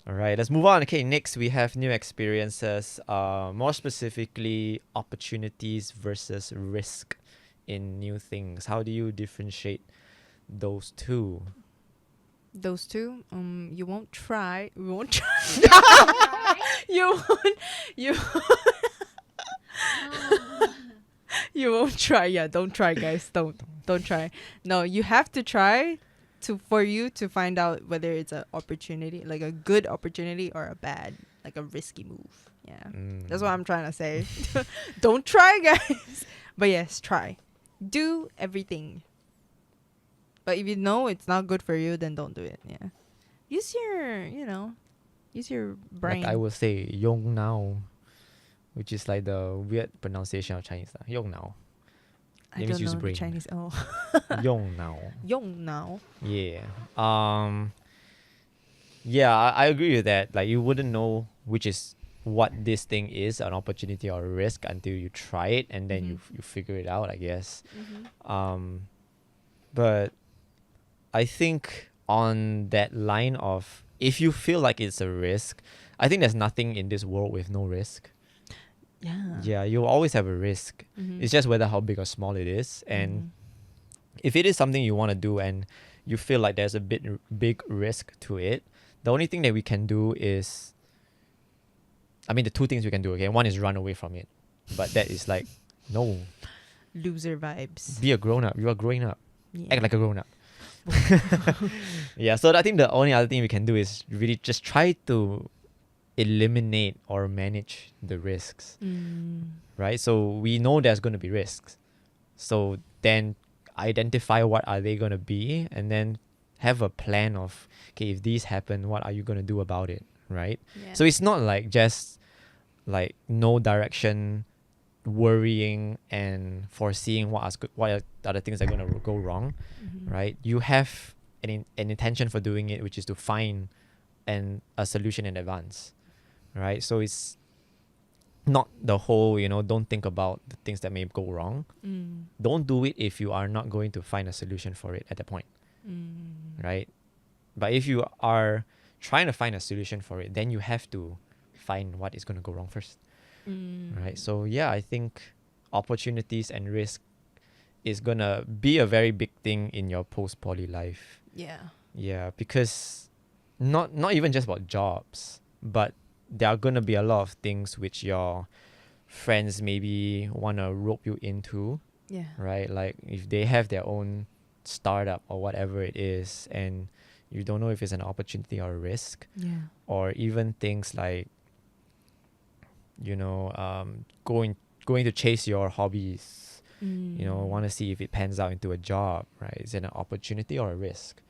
All right, let's move on. Okay, next we have new experiences. More specifically, opportunities versus risk in new things. How do you differentiate those two? Those two, you won't try. You won't try. Right? You won't. You No. you won't try. Yeah, don't try, guys. Don't try. No, you have to try for you to find out whether it's an opportunity, like a good opportunity, or a bad, like a risky move. Yeah, that's what I'm trying to say. Don't try, guys. But yes, try. Do everything. But if you know it's not good for you, then don't do it. Yeah. Use your brain. Like I will say, yong now, which is like the weird pronunciation of Chinese. Yong now. I That means don't use know the brain. Chinese. Oh, Yong now. Yong now. Yeah. Yeah, I agree with that. Like you wouldn't know which is what this thing is, an opportunity or a risk, until you try it and then you figure it out, I guess. But I think on that line of, if you feel like it's a risk, I think there's nothing in this world with no risk. Yeah. Yeah, you'll always have a risk. It's just whether how big or small it is. And if it is something you want to do and you feel like there's a big risk to it, the only thing that we can do is, I mean, the two things we can do, okay? One is run away from it. But that is like, no, Loser vibes. be a grown up. You are growing up. Yeah. Act like a grown up. Yeah, so I think the only other thing we can do is really just try to eliminate or manage the risks, right? So we know there's going to be risks. So then identify what are they going to be, and then have a plan of, okay, if these happen, what are you going to do about it, right? Yeah. So it's not like just like no direction, worrying and foreseeing what are the things that are going to go wrong, right? You have an intention for doing it, which is to find a solution in advance, right? So it's not the whole, don't think about the things that may go wrong. Don't do it if you are not going to find a solution for it at that point, right? But if you are trying to find a solution for it, then you have to find what is going to go wrong first, right? So yeah, I think opportunities and risk is going to be a very big thing in your post-poly life. Yeah, because not even just about jobs, but there are going to be a lot of things which your friends maybe want to rope you into, Yeah. right? Like if they have their own startup or whatever it is, and you don't know if it's an opportunity or a risk, Yeah. or even things like, going to chase your hobbies, want to see if it pans out into a job, right? Is it an opportunity or a risk?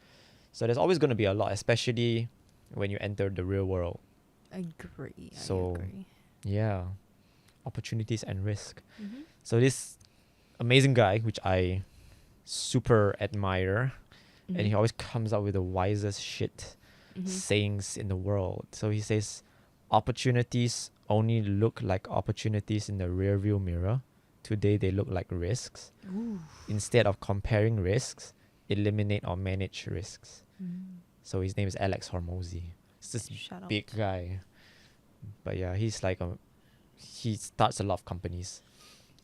So there's always going to be a lot, especially when you enter the real world. Agree. So, I agree. Yeah, opportunities and risk. So this amazing guy, which I super admire, and he always comes up with the wisest shit sayings in the world. So he says, opportunities only look like opportunities in the rearview mirror. Today they look like risks. Instead of comparing risks, eliminate or manage risks. So his name is Alex Hormozy. It's this Shout out. big guy. But yeah, he's like he starts a lot of companies.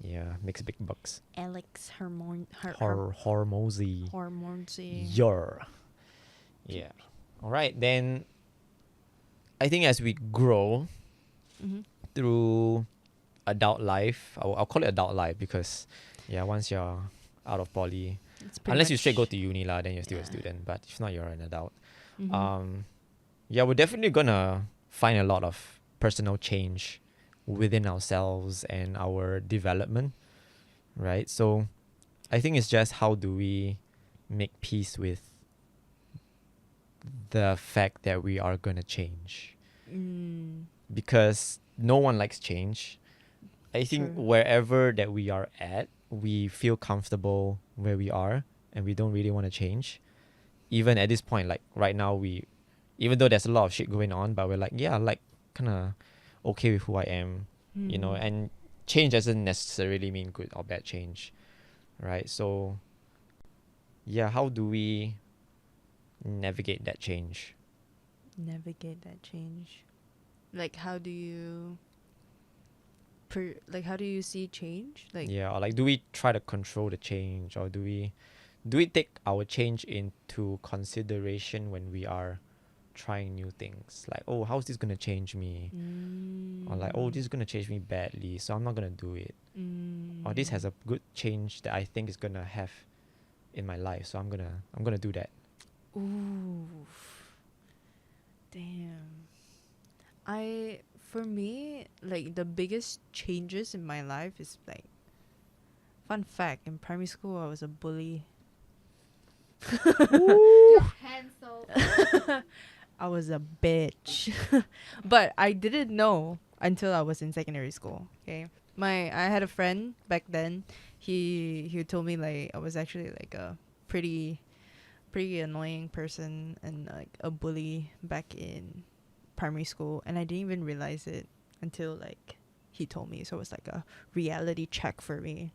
Yeah, makes big bucks. Alex Hormozy. Hormozy. Yeah. All right, then I think as we grow through adult life, I'll call it adult life because, yeah, once you're out of poly, unless you straight go to uni lah, then you're still a student. But if not, you're an adult. Yeah, we're definitely gonna find a lot of personal change within ourselves and our development, right? So I think it's just how do we make peace with the fact that we are gonna change, because no one likes change. I think True. wherever that we are at, we feel comfortable where we are and we don't really want to change. Even at this point, like right now, even though there's a lot of shit going on, but we're like, yeah, like kind of okay with who I am, and change doesn't necessarily mean good or bad change, right? So yeah, how do we navigate that change? navigate that change? Like, how do you how do you see change? Like, Yeah, or like do we try to control the change, or do we take our change into consideration when we are trying new things? Like, oh, how's this gonna change me? Or like, oh, this is gonna change me badly, so I'm not gonna do it. Or this has a good change that I think is gonna have in my life, so I'm gonna do that. ooh, damn. For me, like the biggest changes in my life is like, fun fact, in primary school I was a bully. You're cancelled. I was a bitch. But I didn't know until I was in secondary school. Okay. I had a friend back then. He told me like I was actually like a pretty annoying person and like a bully back in primary school, and I didn't even realize it until like he told me. So it was like a reality check for me.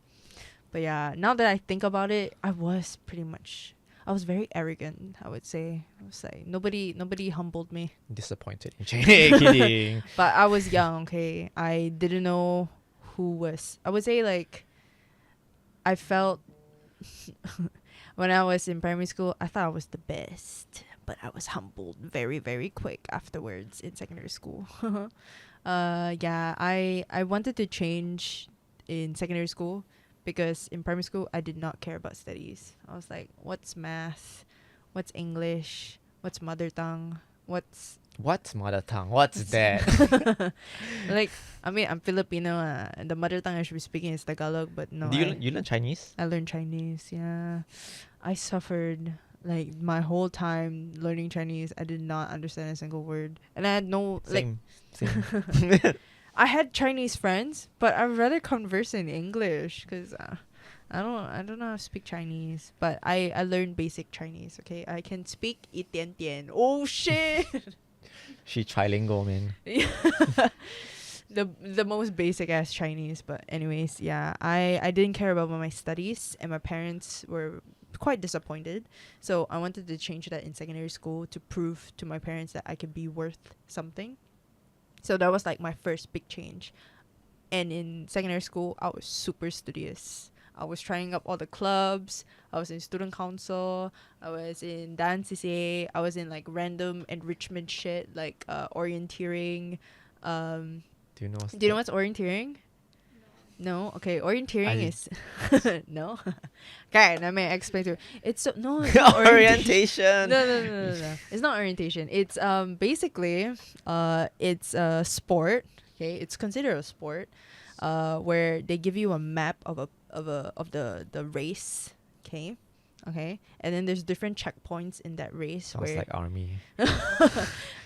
But yeah, now that I think about it, I was very arrogant, I would say. I was like, nobody humbled me. Disappointed in change. Kidding. But I was young, okay? I didn't know who was. I would say, like, I felt when I was in primary school, I thought I was the best. But I was humbled very, very quick afterwards in secondary school. Yeah, I wanted to change in secondary school, because in primary school I did not care about studies. I was like, what's math? What's English? What's mother tongue? What's Mother tongue? What's that? like, I mean, I'm Filipino, and the mother tongue I should be speaking is Tagalog, but no. You learn Chinese? I learned Chinese, yeah. I suffered like my whole time learning Chinese. I did not understand a single word, and I had no Same. I had Chinese friends, but I'd rather converse in English, because I don't know how to speak Chinese. But I learned basic Chinese. Okay, I can speak 一点点. Oh shit. She trilingual, man. The most basic ass Chinese. But anyways, yeah, I didn't care about my studies, and my parents were quite disappointed. So I wanted to change that in secondary school to prove to my parents that I could be worth something. So that was like my first big change. And in secondary school, I was super studious. I was trying up all the clubs. I was in student council. I was in dance CCA. I was in like random enrichment shit, like orienteering. Do you know what's orienteering? No. Okay, orienteering is no. Okay, let me explain to you. It's it's not orientation? No. It's not orientation. It's basically it's a sport. Okay, it's considered a sport. Where they give you a map of the race. Okay, and then there's different checkpoints in that race. Sounds like army.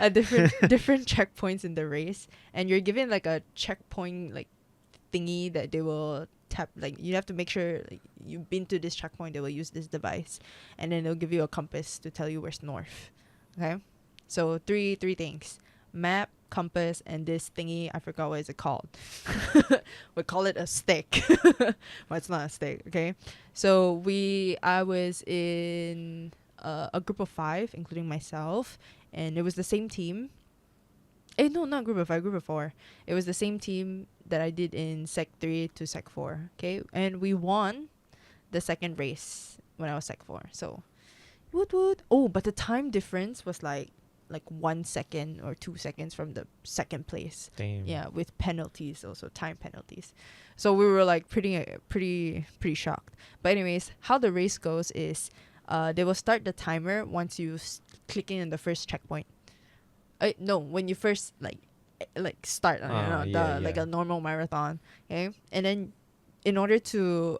different checkpoints in the race, and you're given like a checkpoint like thingy that they will tap. Like, you have to make sure like you've been to this checkpoint. They will use this device, and then they'll give you a compass to tell you where's north. Okay, so three things: map, compass, and this thingy. I forgot what is it called. We call it a stick. Well, it's not a stick. Okay, so I was in a group of 5, including myself, and it was the same team. No, not group of 5, group of 4. It was the same team that I did in Sec 3 to Sec 4. Okay, and we won the second race when I was Sec 4. So, woot. Oh, but the time difference was like 1 second or 2 seconds from the second place. Damn. Yeah, with penalties, also time penalties. So we were like pretty shocked. But anyways, how the race goes is, they will start the timer once you click in the first checkpoint. No, when you first like start, like a normal marathon. Okay, and then in order to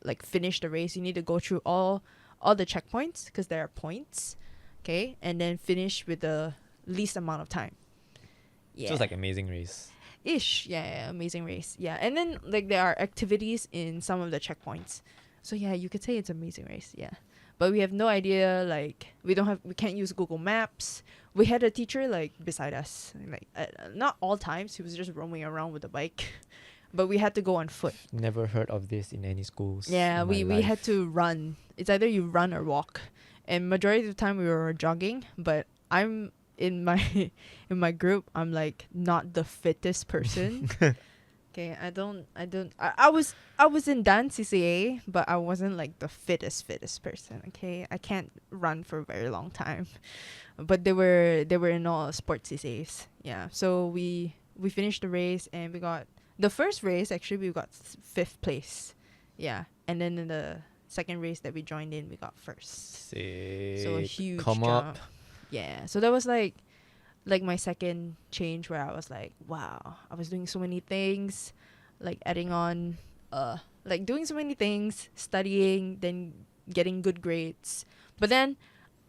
like finish the race, you need to go through all the checkpoints, because there are points. Okay, and then finish with the least amount of time. Yeah. So it's like Amazing Race. Ish. Yeah, Amazing Race. Yeah, and then like there are activities in some of the checkpoints. So yeah, you could say it's Amazing Race. Yeah, but we have no idea. Like we can't use Google Maps. We had a teacher like beside us. Like not all times, he was just roaming around with a bike, but we had to go on foot. Never heard of this in any schools. Yeah, in we my life. had to run. It's either you run or walk. And majority of the time we were jogging, but I'm in my in my group, I'm like not the fittest person. Okay, I was in dance CCA, but I wasn't like the fittest person. Okay, I can't run for a very long time, but they were in all sports CCAs. Yeah, so we finished the race and we got the first race. Actually, we got fifth place. Yeah, and then in the second race that we joined in, we got first. Sick. So a huge Come jump. up. Yeah, so that was like my second change where I was like, wow, I was doing so many things, like adding on, like doing so many things, studying, then getting good grades. But then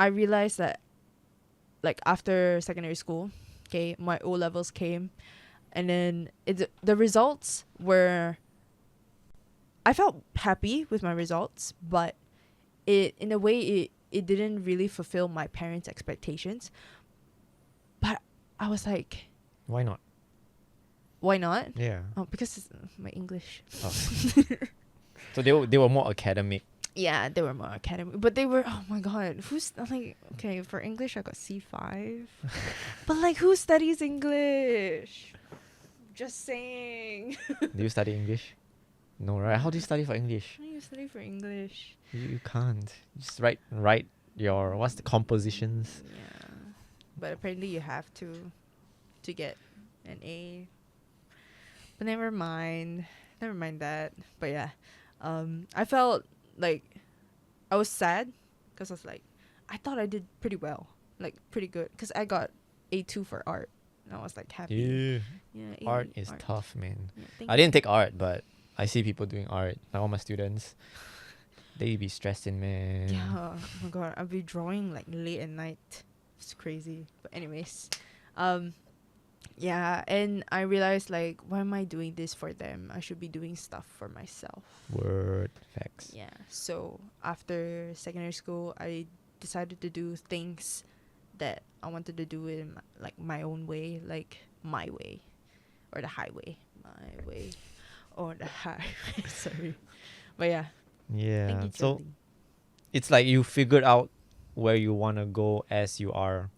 I realized that, like after secondary school, okay, my O levels came, and then the results were. I felt happy with my results, but in a way it didn't really fulfill my parents' expectations. But I was like, Why not? why not? Yeah. Oh, because it's my English. Oh. So they were more academic. Yeah, they were more academic, but they were. Oh my god, who's like? Okay, for English I got C5, but like who studies English? Just saying. Do you study English? No, right? How do you study for English? How do you study for English? You can't. Just write your what's the compositions. Yeah, but apparently you have to get an A. But never mind that. But yeah, I felt like I was sad because I was like, I thought I did pretty well, like pretty good, because I got A2 for art, and I was like happy. Yeah, Art is tough, man. Yeah, I didn't take art, but I see people doing art. Like all my students, they be stressing, man. Yeah, oh my god, I'll be drawing like late at night. It's crazy. But anyways, yeah, and I realized like, why am I doing this for them? I should be doing stuff for myself. Word facts. Yeah. So after secondary school, I decided to do things that I wanted to do in my own way, like my way, or the highway, my way, or the highway. Sorry, but yeah. Yeah. Thank you, So Jolene. it's like you figured out where you wanna go as you are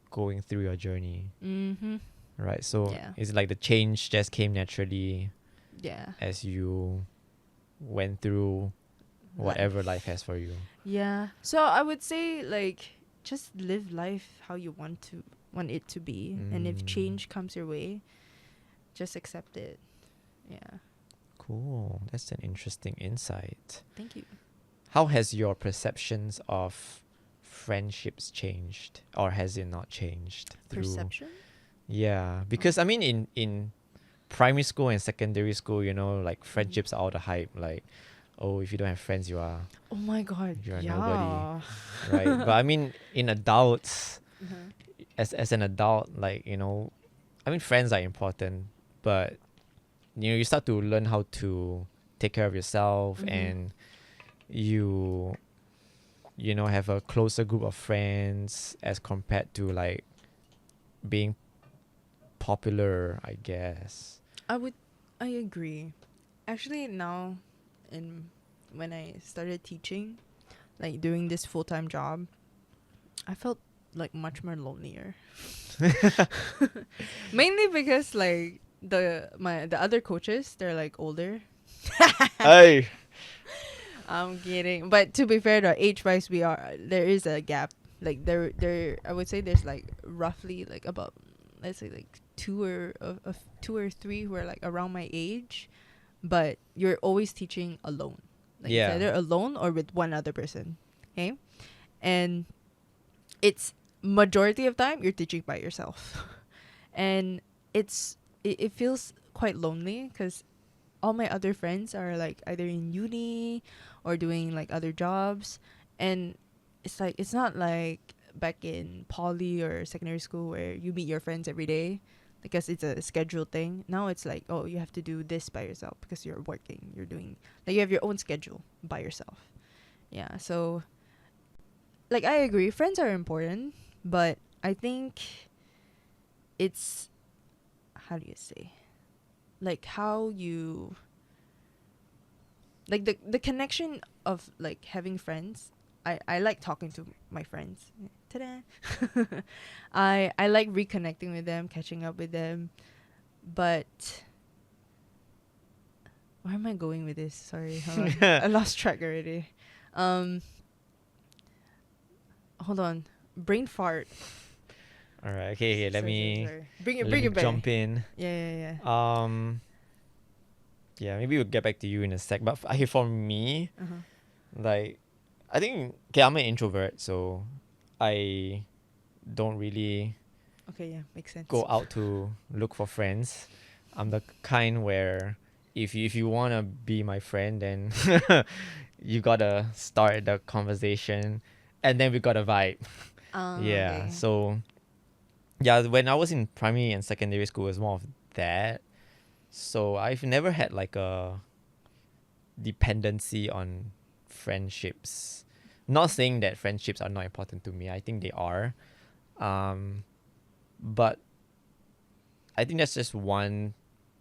going through your journey, Mm-hmm. right? So Yeah. it's like the change just came naturally Yeah. as you went through whatever life has for you. Yeah. So I would say like just live life how you want it to be, and if change comes your way, just accept it. Yeah. Cool. That's an interesting insight. Thank you. How has your perceptions of friendships changed, or has it not changed? Perception? Yeah, because I mean, in primary school and secondary school, like friendships are all the hype. Like, oh, if you don't have friends, you are Oh my god. You're yeah. nobody. right. But I mean, in adults, Uh-huh. as an adult, like I mean, friends are important, but you start to learn how to take care of yourself, and you have a closer group of friends as compared to like being popular, I guess. I agree. Actually, now, when I started teaching, like doing this full-time job, I felt like much more lonelier. Mainly because like the other coaches, they're like older. Hey. I'm kidding. But to be fair, the age-wise, there is a gap. Like there I would say there's like roughly like about, let's say like two or three who are like around my age, but you're always teaching alone. Like Yeah. it's either alone or with one other person. Okay? And it's majority of time you're teaching by yourself. And it feels quite lonely because all my other friends are like either in uni or doing like other jobs, and it's like it's not like back in poly or secondary school where you meet your friends every day because it's a scheduled thing. Now it's like, oh, you have to do this by yourself because you're working, you're doing like you have your own schedule by yourself. Yeah, so like I agree, friends are important, but I think it's, how do you say, like how you like the connection of like having friends. I like talking to my friends. Ta-da. I like reconnecting with them, catching up with them, but where am I going with this? Sorry, hold on. I lost track already. Hold on. Brain fart. All right. Okay. Let me Sorry. Bring let me it back. jump in. Yeah. Yeah. Maybe we'll get back to you in a sec. But for me, Uh-huh. like, I think I'm an introvert, so I don't really Okay, yeah, makes sense. go out to look for friends. I'm the kind where if you wanna be my friend, then you gotta start the conversation, and then we gotta vibe. Yeah. Okay. So yeah, when I was in primary and secondary school, it was more of that. So I've never had like a dependency on friendships. Not saying that friendships are not important to me. I think they are. But I think that's just one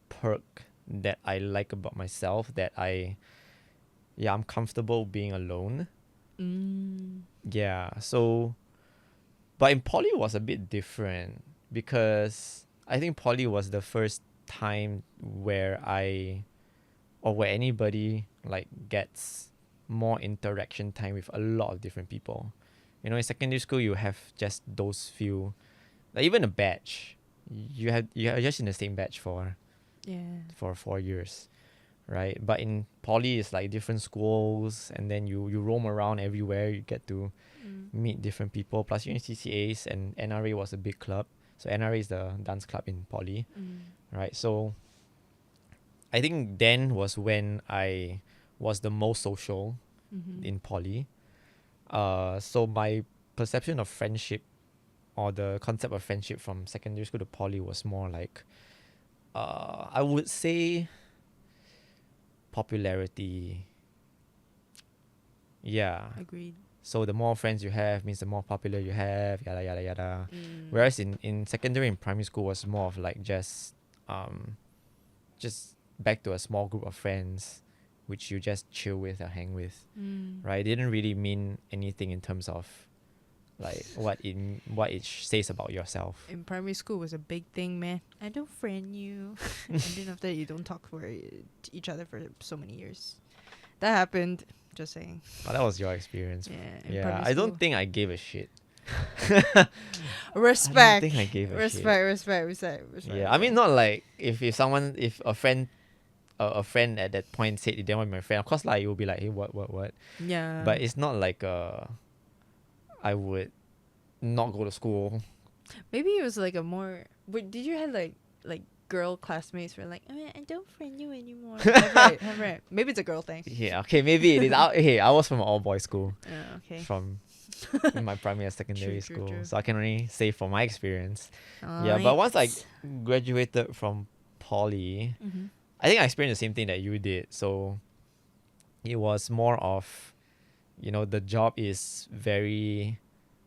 perk that I like about myself, that I'm comfortable being alone. Yeah. So but in poly was a bit different, because I think poly was the first time where where anybody like gets more interaction time with a lot of different people. You know, in secondary school you have just those few, like even a batch. You're just in the same batch for Yeah. 4 years, right? But in poly it's like different schools, and then you roam around everywhere. You get to meet different people. Plus you're in CCAs, and NRA was a big club. So NRA is the dance club in poly, right? So I think then was when I was the most social in poly. So my perception of friendship, or the concept of friendship from secondary school to poly, was more like, I would say, popularity. Yeah. Agreed. So the more friends you have means the more popular you have, yada yada yada. Whereas in secondary and primary school was more of like just back to a small group of friends which you just chill with or hang with. Right? It didn't really mean anything in terms of like what it says about yourself. In primary school was a big thing, man. I don't friend you. And then after that, you don't talk for each other for so many years. That happened. Just saying. But that was your experience. Yeah. In Yeah. primary I don't school. think I gave a shit. Respect. I don't think I gave a shit. Respect. Yeah. I mean, not like if a friend at that point said they didn't want to be my friend, of course like you will be like, hey, what. Yeah. But it's not like I would not go to school. Maybe it was like a more. Wait, did you have like girl classmates who were like, I don't friend you anymore? Have right. Maybe it's a girl thing. Yeah, okay, maybe it is. I was from an all boys school. Okay. From in my primary and secondary True, school, true. so I can only say from my experience. Yeah, but once I graduated from poly, I think I experienced the same thing that you did. So it was more of, the job is very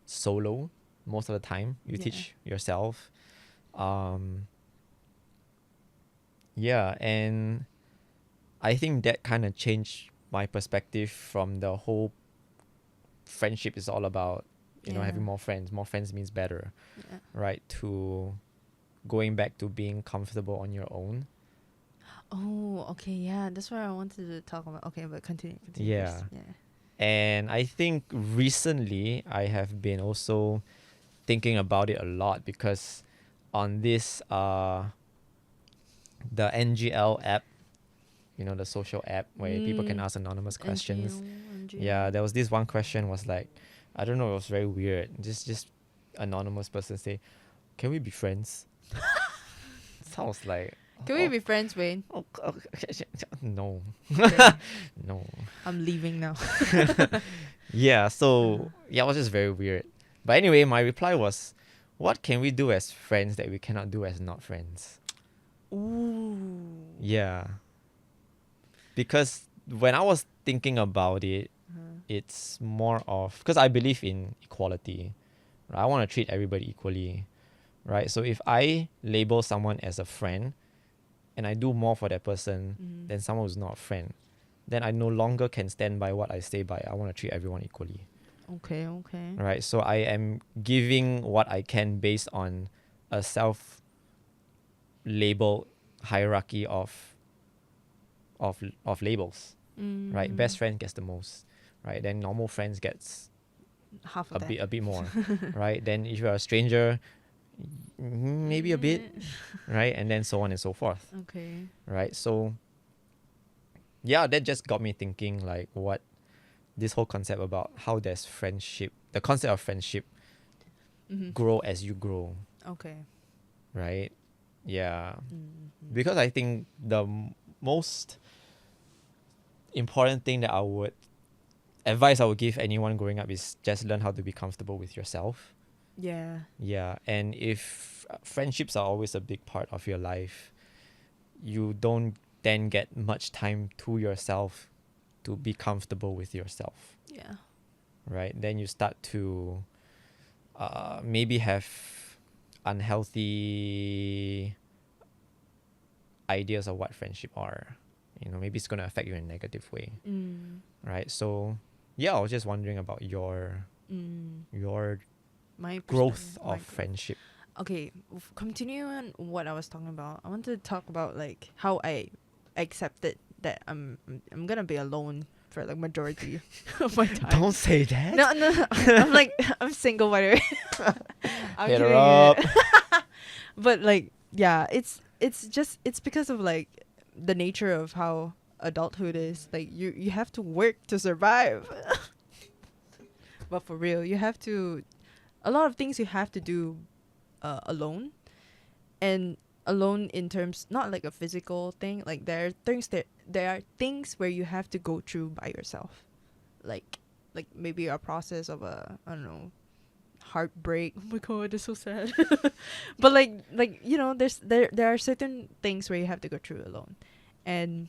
solo most of the time. You teach yourself. Yeah, and I think that kind of changed my perspective from the whole friendship is all about, having more friends. More friends means better, right? To going back to being comfortable on your own. Oh, okay, yeah. That's what I wanted to talk about. Okay, but continue. Yeah. First. Yeah. And I think recently I have been also thinking about it a lot, because on this the NGL app, the social app where people can ask anonymous questions. Yeah, there was this one question was like, I don't know, it was very weird. Just anonymous person say, "Can we be friends?" Sounds like. Can we be friends, Wayne? No. Okay. No. I'm leaving now. Yeah, so it was just very weird. But anyway, my reply was, what can we do as friends that we cannot do as not friends? Ooh. Yeah. Because when I was thinking about it, it's more of, because I believe in equality. Right? I want to treat everybody equally. Right? So if I label someone as a friend and I do more for that person than someone who's not a friend, then I no longer can stand by what I say by I want to treat everyone equally. Okay. Okay. right? So I am giving what I can based on a self label hierarchy of labels, right? Best friend gets the most, right? Then normal friends gets Half of that. a bit more, right? Then if you're a stranger, maybe a bit, right? And then so on and so forth, Okay. right? So yeah, that just got me thinking, like, what this whole concept about how does friendship, the concept of friendship, grow as you grow, Okay. right? Yeah, Mm-hmm. because I think the most important thing that advice I would give anyone growing up is just learn how to be comfortable with yourself. Yeah. Yeah, and if friendships are always a big part of your life, you don't then get much time to yourself to be comfortable with yourself, Yeah. right? Then you start to maybe have unhealthy ideas of what friendship are. You know, maybe it's going to affect you in a negative way, right? So yeah, I was just wondering about your My growth perspective, my of friendship. Okay, continue on what I was talking about. I want to talk about like how I accepted that I'm gonna be alone for like majority of my time. Don't say that. No, no, I'm like I'm single by the way. I'm Hit her kidding. up. But like yeah, it's because of like the nature of how adulthood is. Like you have to work to survive. But for real, you have to a lot of things you have to do alone, and alone in terms not like a physical thing. Like there are things where you have to go through by yourself, like maybe a process of a I don't know heartbreak. Oh my god, it's so sad. But like you know, there are certain things where you have to go through alone, and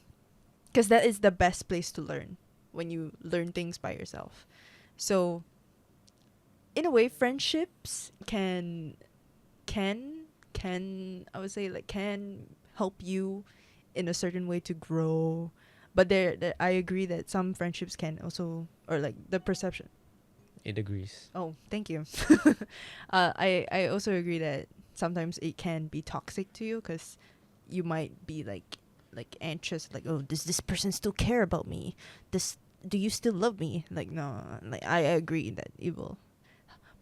because that is the best place to learn when you learn things by yourself. So in a way, friendships can I would say like can help you in a certain way to grow, but there I agree that some friendships can also or like the perception. It agrees. Oh, thank you. I also agree that sometimes it can be toxic to you because you might be like anxious, like, oh, does this person still care about me? Do you still love me? Like, no, like I agree that it will,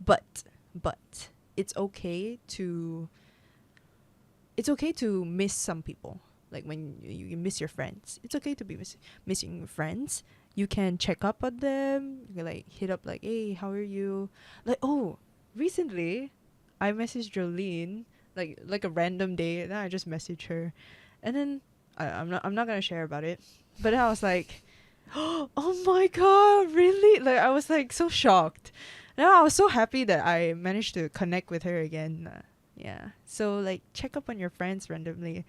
but it's okay to miss some people. Like when you miss your friends, it's okay to be missing your friends. You can check up on them. You can like hit up like, hey, how are you? Like, oh, recently I messaged Jolene like a random day, and then I just messaged her, and then I'm not gonna share about it, but then I was like, oh my god, really? Like I was like so shocked. No, I was so happy that I managed to connect with her again. Yeah. So like check up on your friends randomly.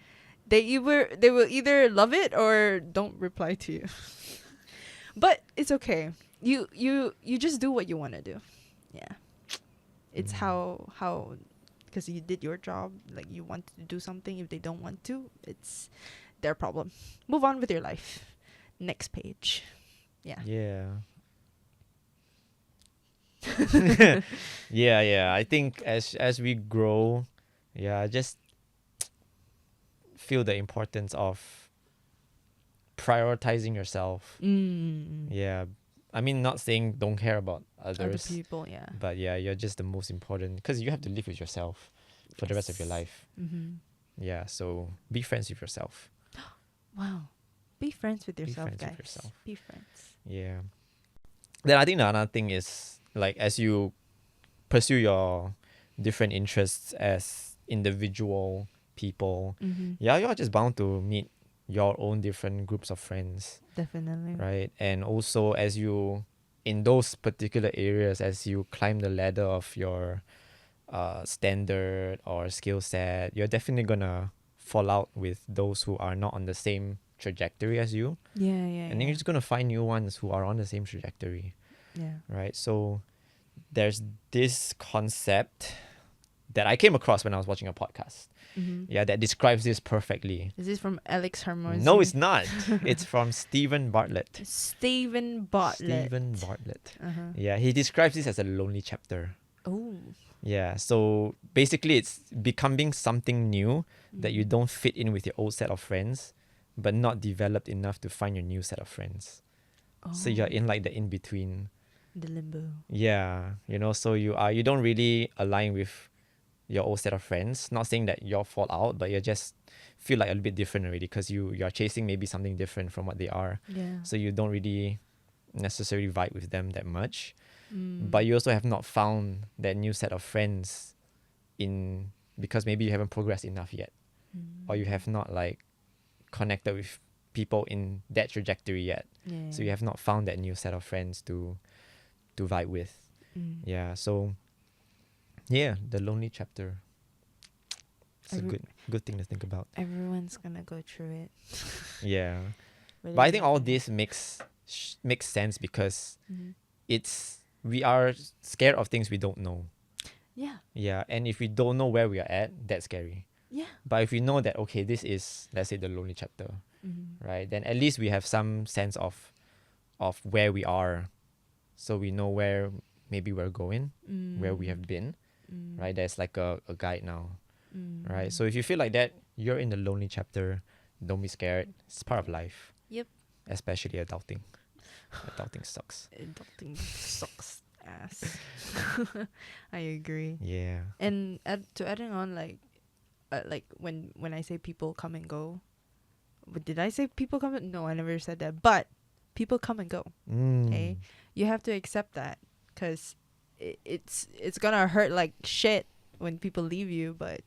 They will either love it or don't reply to you. But it's okay. You just do what you want to do. Yeah. It's how because you did your job, like you want to do something. If they don't want to, it's their problem. Move on with your life. Next page. Yeah. Yeah. Yeah. I think as we grow, yeah, just feel the importance of prioritizing yourself. Yeah. I mean, not saying don't care about Other others, people, yeah. but yeah, you're just the most important because you have to live with yourself for the rest of your Yes. life. Yeah, so be friends with yourself. Wow. Be friends with yourself, friends guys. with yourself. Be friends. Yeah. Then I think the another thing is like as you pursue your different interests as individual people, yeah, you're just bound to meet your own different groups of friends, Definitely. right? And also as you in those particular areas, as you climb the ladder of your standard or skill set, you're definitely gonna fall out with those who are not on the same trajectory as you. Yeah. And then you're just gonna find new ones who are on the same trajectory, Yeah. right? So there's this concept that I came across when I was watching a podcast. Mm-hmm. Yeah, that describes this perfectly. Is this from Alex Hermosi? No, it's not. It's from Stephen Bartlett. Stephen Bartlett. Stephen Bartlett. Uh-huh. Yeah, he describes this as a lonely chapter. Oh. Yeah, so basically it's becoming something new that you Mhm. don't fit in with your old set of friends, but not developed enough to find your new set of friends. So you're in like the in between. the limbo. Yeah, so you don't really align with your old set of friends. Not saying that you'll fall out, but you just feel like a little bit different already because you're chasing maybe something different from what they are. Yeah. So you don't really necessarily vibe with them that much. Mm. But you also have not found that new set of friends because maybe you haven't progressed enough yet, or you have not like connected with people in that trajectory yet. Yeah. So you have not found that new set of friends to vibe with. Mm. Yeah. So yeah, the lonely chapter. It's a Every- good thing to think about. Everyone's gonna go through it. Yeah. Whether But I you think like all it. this makes sense because Mhm. we are scared of things we don't know. Yeah. Yeah, and if we don't know where we are at, that's scary. Yeah. But if we know that okay, this is, let's say, the lonely chapter, Mm-hmm. right? Then at least we have some sense of where we are, so we know where maybe we're going, where we have been, right? There's like a guide now, right? So if you feel like that, you're in the lonely chapter. Don't be scared. It's part of life. Yep. Especially adulting. Adulting sucks. Adulting sucks ass. I agree. Yeah. And adding on, like when I say people come and go, but did I say people come and no, I never said that. But people come and go. Okay, you have to accept that because it's gonna hurt like shit when people leave you, but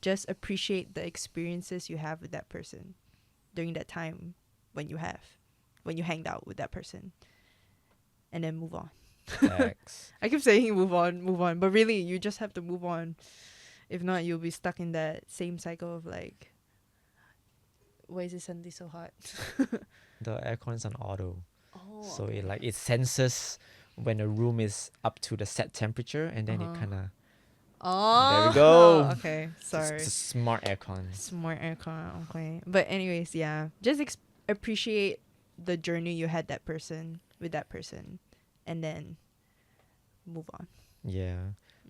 just appreciate the experiences you have with that person during that time when you hanged out with that person, and then move on. Facts. I keep saying move on, but really you just have to move on. If not, you'll be stuck in that same cycle of like, why is it suddenly so hot? The aircon's on auto. Oh, So it senses when a room is up to the set temperature, and then it kind of. Oh, There we go. Okay, sorry. It's a smart aircon. Smart aircon. Okay, but anyways, yeah, just appreciate the journey you had with that person, and then move on. Yeah,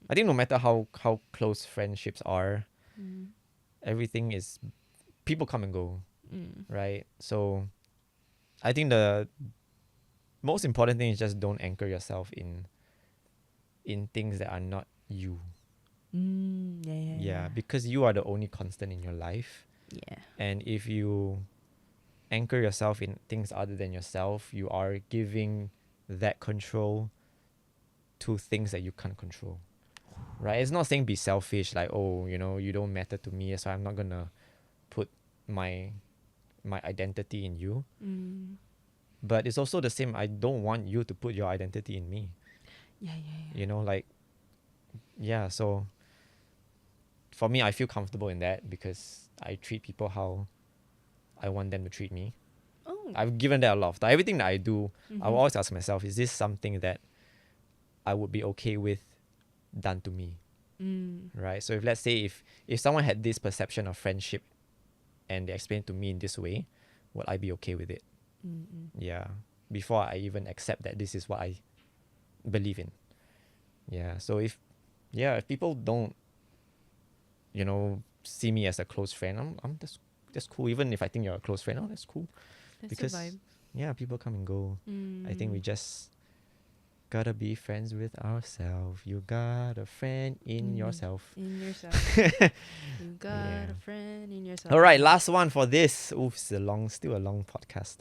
I think no matter how close friendships are, everything is, people come and go, right? So, I think the most important thing is just don't anchor yourself in things that are not you. Yeah, because you are the only constant in your life. Yeah. And if you anchor yourself in things other than yourself, you are giving that control to things that you can't control. Right? It's not saying be selfish, like, oh, you don't matter to me, so I'm not gonna put my identity in you. But it's also the same, I don't want you to put your identity in me. Yeah. So for me, I feel comfortable in that because I treat people how I want them to treat me. Oh. I've given that a lot of thought. Everything that I do, I will always ask myself, is this something that I would be okay with done to me? Right? So if, let's say, if someone had this perception of friendship and they explain it to me in this way, would I be okay with it? Yeah. Before I even accept that this is what I believe in. Yeah. So if people don't, see me as a close friend, I'm that's cool. Even if I think you're a close friend, that's cool. That's Because the vibe. yeah, people come and go. I think we just gotta be friends with ourselves. You got a friend in yourself. In yourself. You got Yeah. a friend in yourself. All right, last one for this. Oof, it's still a long podcast.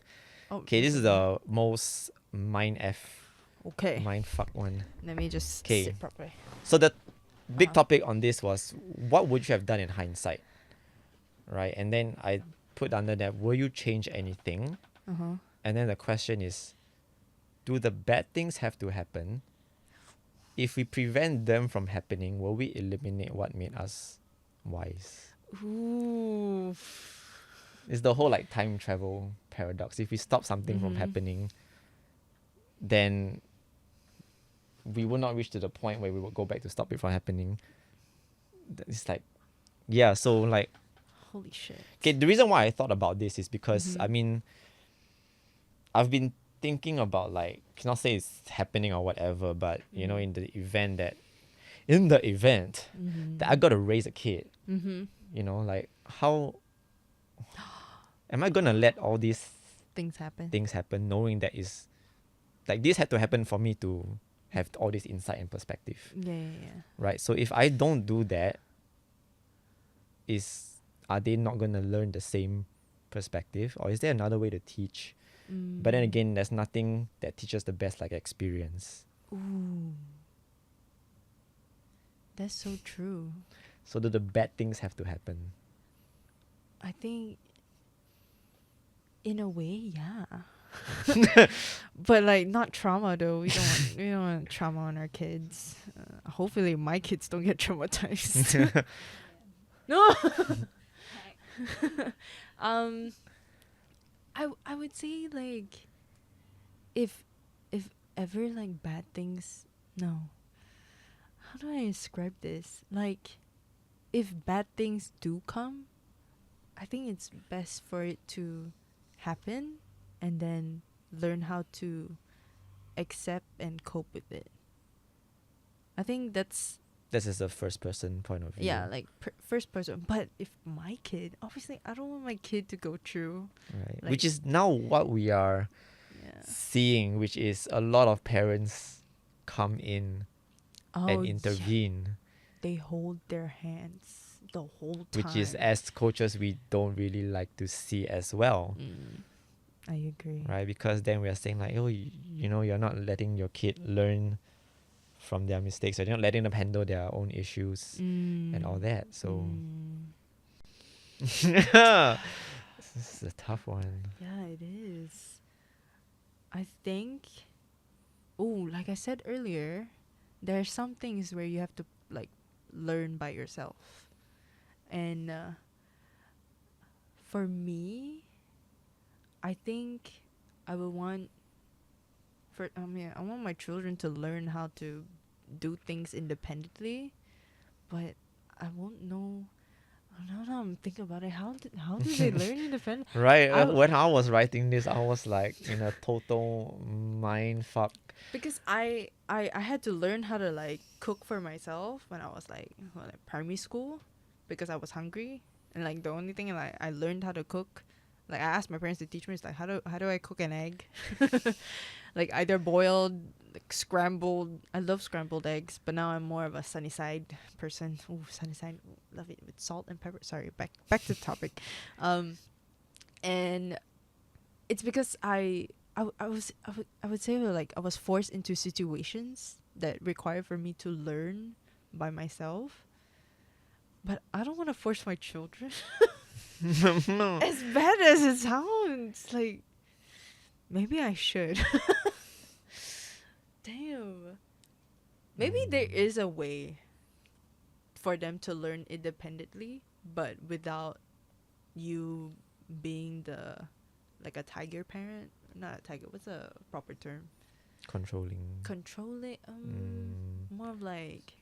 Oh, Okay, this is the most mind fuck one. Let me just 'Kay. sit properly. So the big topic on this was, what would you have done in hindsight? Right? And then I put under that, will you change anything? And then the question is, do the bad things have to happen? If we prevent them from happening, will we eliminate what made us wise? Ooh. It's the whole like time travel paradox. If we stop something from happening, then we will not reach to the point where we will go back to stop it from happening. it's like, yeah. So like, Holy shit. okay, the reason why I thought about this is because I Mhm. mean, I've been thinking about like, cannot say it's happening or whatever, but you know, Mhm. in the event that I Mhm. gotta raise a kid, Mhm. you know, like how am I gonna let all these Things happen. things happen, knowing that is like this had to happen for me to have all this insight and perspective, Yeah, yeah, yeah. right? So if I don't do that, is are they not gonna learn the same perspective, or is there another way to teach? But then Mm. again, there's nothing that teaches the best like experience. Ooh. That's so true. So do the bad things have to happen? I think in a way, yeah. But like not trauma though. We don't want trauma on our kids. Hopefully my kids don't get traumatized. No. um I would say like if if ever like bad things, no. How do I describe this? Like if bad things do come, I think it's best for it to happen and then learn how to accept and cope with it. I think that's This is a first person point of view. yeah, like first person. But if my kid, obviously, I don't want my kid to go through. Right. Like, Which is now what we are yeah. seeing, which is a lot of parents come in Oh, and yeah. intervene. They hold their hands the whole time. Which is, as coaches, we don't really like to see as well. I agree. Right? Because then we are saying like, oh, you know, you're not letting your kid learn from their mistakes, or you're not letting them handle their own issues and all that. So this is a tough one. Yeah, it is. I think. Oh, like I said earlier, there are some things where you have to like learn by yourself, and for me, I think I would want I want my children to learn how to do things independently, but I won't know. I don't know. I'm thinking about it. How do they learn independent? Right. When I was writing this, I was like in a total mind fuck. Because I had to learn how to like cook for myself when I was like primary school, because I was hungry, and like the only thing like I learned how to cook, like I asked my parents to teach me is like how do I cook an egg, like either boiled, like scrambled. I love scrambled eggs, but now I'm more of a sunny side person. Ooh, sunny side, love it with salt and pepper. Sorry, back to the topic, and it's because I would say like I was forced into situations that require for me to learn by myself. But I don't want to force my children. As bad as it sounds, like maybe I should. Damn. Maybe there is a way for them to learn independently, but without you being the like a tiger parent. Not a tiger. What's a proper term? Controlling. Controlling. More of like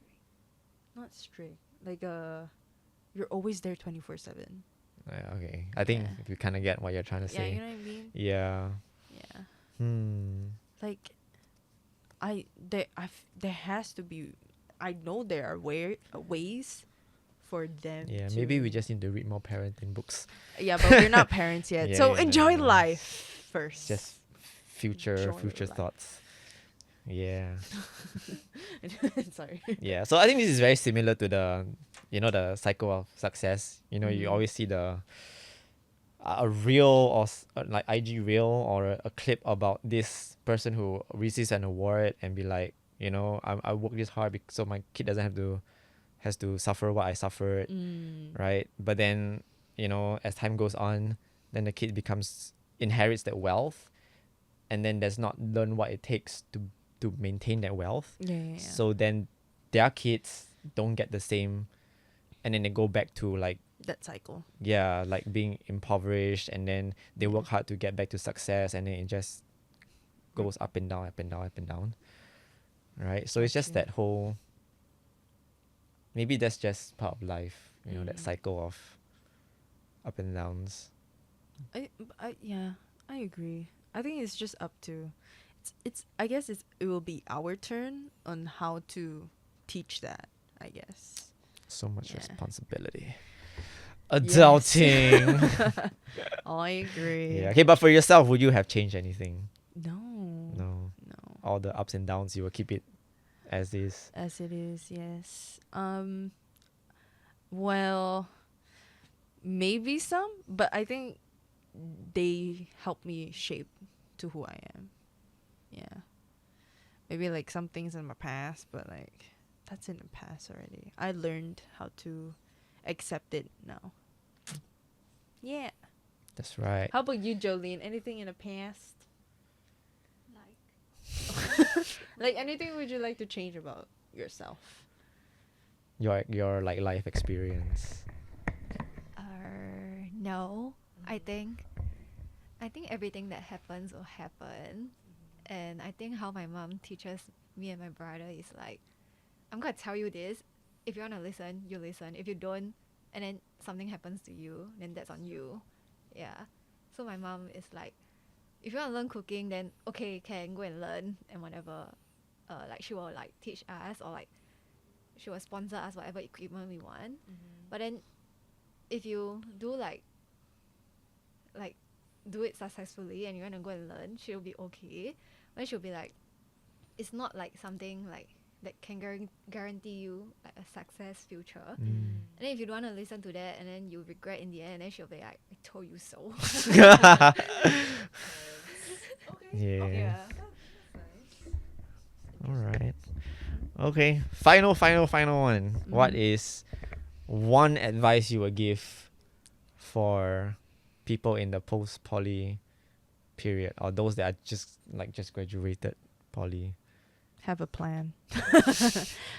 not strict. Like you're always there 24/7. Okay. I think Yeah. we kind of get what you're trying to Yeah, say. you know what I mean. Yeah. Yeah. Like there has to be. I know there are ways for them. Yeah. to, Maybe we just need to read more parenting books. Yeah, but we're not parents yet. Yeah, So yeah, enjoy no. life first. Just future Enjoy life. thoughts. Yeah. Sorry. Yeah. So I think this is very similar to the, you know, the cycle of success. You know, you always see the a reel or like IG reel or a clip about this person who receives an award and be like, you know, I work this hard so my kid doesn't has to suffer what I suffered, right? But then, you know, as time goes on, then the kid inherits that wealth, and then does not learn what it takes to maintain that wealth. Yeah. So then their kids don't get the same, and then they go back to like that cycle. Yeah, like being impoverished, and then they work hard to get back to success, and then it just goes up and down, up and down, up and down. Right? So it's just that whole maybe that's just part of life, you know, that cycle of up and downs. Yeah, I agree. I think it's just up to it's I guess it will be our turn on how to teach that, I guess. So much Yeah. responsibility. Yes. Adulting. I agree. Yeah. Okay, but for yourself, would you have changed anything? No. No. No. All the ups and downs, you will keep it as is. As it is, yes. Well, maybe some, but I think they help me shape to who I am. Yeah. Maybe like some things in my past, but like that's in the past already. I learned how to accept it now. Yeah. That's right. How about you, Jolene? Anything in the past? Like anything would you like to change about yourself? Your like life experience. No, I think everything that happens will happen, and I think how my mom teaches me and my brother is like, I'm gonna tell you this. If you wanna listen, you listen. If you don't, and then something happens to you, then that's on you. Yeah. So my mom is like, if you wanna learn cooking, then okay, can go and learn and whatever. Like she will like teach us, or like she will sponsor us whatever equipment we want. But then if you do like do it successfully and you want to go and learn, she'll be okay. But she'll be like, it's not like something like that can guarantee you like a success future. And then if you don't want to listen to that and then you regret in the end, and then she'll be like, I told you so. Yeah. Yeah. All right. Okay. Final one. What is one advice you would give for people in the post-poly period, or those that are just graduated poly? Have a plan.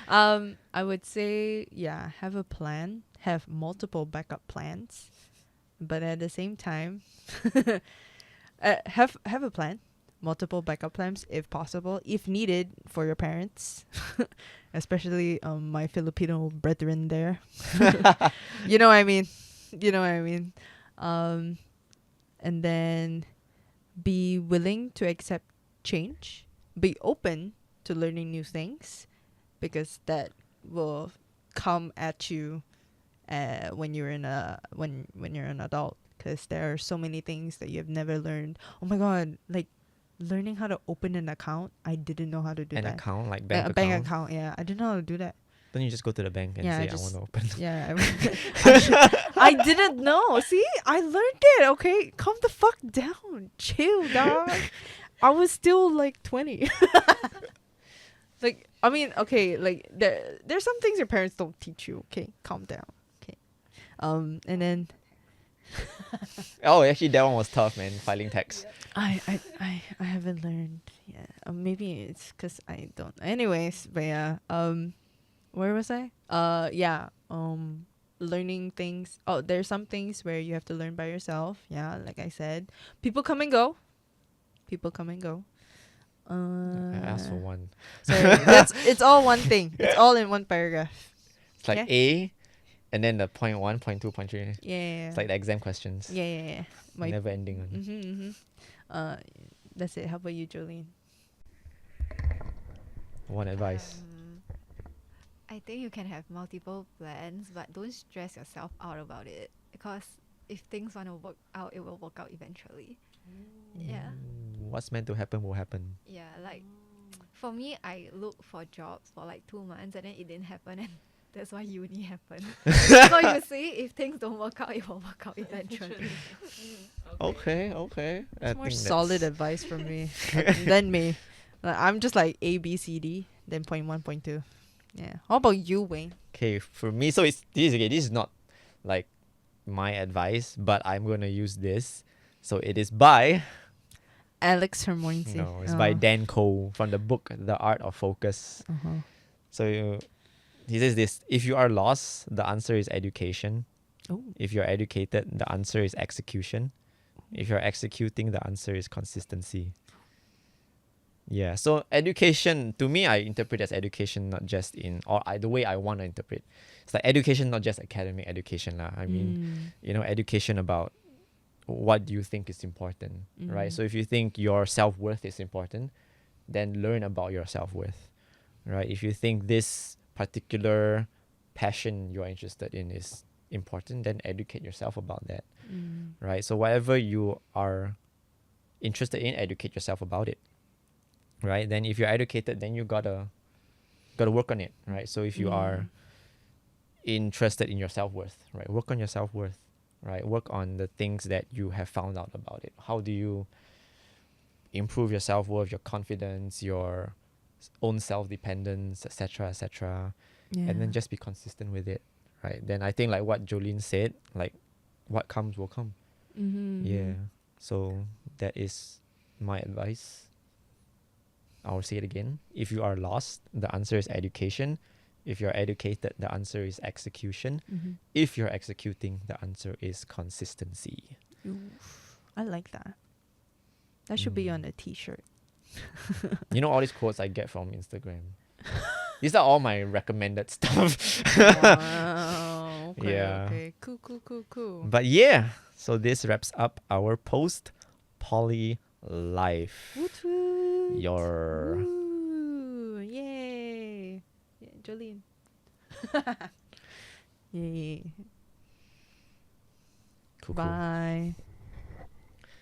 I would say, yeah, have a plan. Have multiple backup plans, but at the same time, have a plan. Multiple backup plans if possible, if needed, for your parents, especially my Filipino brethren there. You know what I mean. And then be willing to accept change. Be open to learning new things, because that will come at you when you're when you're an adult. Because there are so many things that you have never learned. Oh my god, like learning how to open an account. I didn't know how to do An that. account, like bank A account. bank account, yeah. I didn't know how to do that. Then you just go to the bank and Yeah, say, I want to open. Yeah, I didn't know. See, I learned it. Okay, calm the fuck down, chill, dog. I was still like 20. Like, I mean, okay, like there's some things your parents don't teach you. Okay, calm down. Okay, and then Oh, actually, that one was tough, man. Filing tax. I haven't learned. Yeah, maybe it's because I don't. Anyways, but yeah. Where was I? Yeah. Learning things. Oh, there's some things where you have to learn by yourself. Yeah, like I said, people come and go. I asked for one. Sorry, it's all one thing. It's all in one paragraph. It's like Yeah. A, and then the point 1, point 2, point 3. Yeah. It's like the exam questions. Yeah. My Never ending one. That's it. How about you, Jolene? One advice. I think you can have multiple plans, but don't stress yourself out about it, because if things want to work out, it will work out eventually. Yeah. What's meant to happen will happen. Yeah, like for me, I looked for jobs for like 2 months and then it didn't happen, and that's why uni happened. So you see, if things don't work out, it will work out eventually. Okay. That's more solid advice from me than me. Like, I'm just like A, B, C, D, then point 1, point 2. Yeah. How about you, Wayne? Okay, for me, so this is not like my advice, but I'm gonna use this. So it is by Alex Hermoinsi. no, it's by Dan Cole from the book The Art of Focus. So he says this: if you are lost, the answer is education. Oh. If you're educated, the answer is execution. If you're executing, the answer is consistency. Yeah. So education, to me, I interpret as education not just in, the way I want to interpret. It's like education, not just academic education lah. I mean, education about what do you think is important, right? So if you think your self-worth is important, then learn about your self-worth, right? If you think this particular passion you are interested in is important, then educate yourself about that, right? So whatever you are interested in, educate yourself about it, right? Then if you're educated, then you gotta work on it, right? So if you are interested in your self-worth, right, work on your self-worth, right? Work on the things that you have found out about it. How do you improve your self-worth, your confidence, your own self-dependence, etc., etc., and then just be consistent with it, right? Then I think like what Jolene said, like what comes will come. Yeah. So that is my advice. I'll say it again. If you are lost, the answer is education. If you're educated, the answer is execution. If you're executing, the answer is consistency. Oof, I like that. That should be on a t-shirt. You know all these quotes I get from Instagram. These are all my recommended stuff. Wow. Okay, Yeah. okay. Cool. But yeah, so this wraps up our post-poly life. Woot woot. Your Woo. Yay. Yeah, Jolene. Yay. cool. Bye.